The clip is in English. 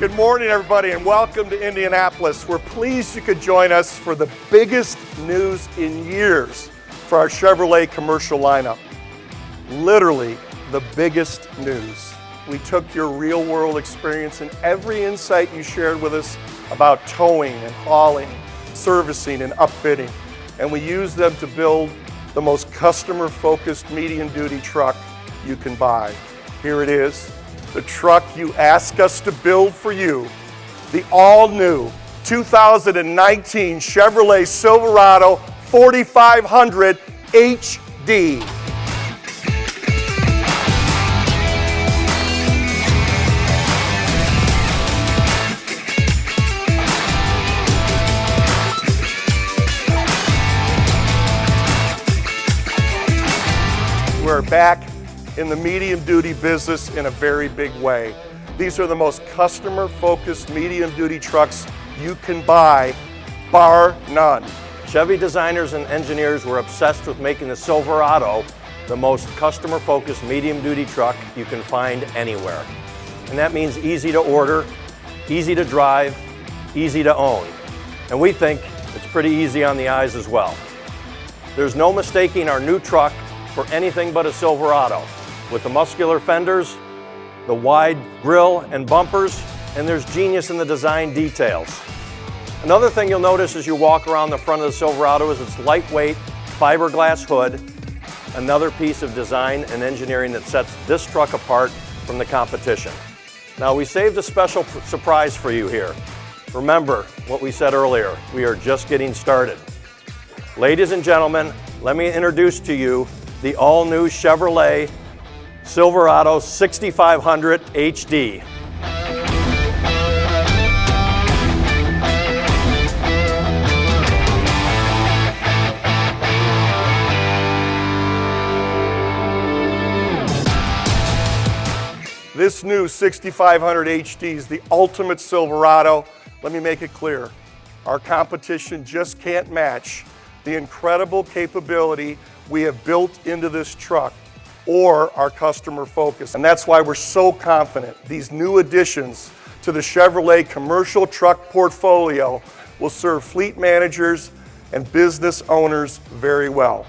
Good morning, everybody, and welcome to Indianapolis. We're pleased you could join us for the biggest news in years for our Chevrolet commercial lineup. Literally the biggest news. We took your real-world experience and every insight you shared with us about towing and hauling, servicing and upfitting, and we used them to build the most customer-focused medium-duty truck you can buy. Here it is, the truck you asked us to build for you, the all-new 2019 Chevrolet Silverado 4500 HD. We're back in the medium-duty business in a very big way. These are the most customer-focused medium-duty trucks you can buy, bar none. Chevy designers and engineers were obsessed with making the Silverado the most customer-focused medium-duty truck you can find anywhere. And that means easy to order, easy to drive, easy to own. And we think it's pretty easy on the eyes as well. There's no mistaking our new truck for anything but a Silverado, with the muscular fenders, the wide grille and bumpers, and there's genius in the design details. Another thing you'll notice as you walk around the front of the Silverado is its lightweight fiberglass hood, another piece of design and engineering that sets this truck apart from the competition. Now, we saved a special surprise for you here. Remember what we said earlier, we are just getting started. Ladies and gentlemen, let me introduce to you the all-new Chevrolet Silverado 6500 HD. This new 6500 HD is the ultimate Silverado. Let me make it clear, our competition just can't match the incredible capability we have built into this truck or our customer focus. And that's why we're so confident these new additions to the Chevrolet commercial truck portfolio will serve fleet managers and business owners very well.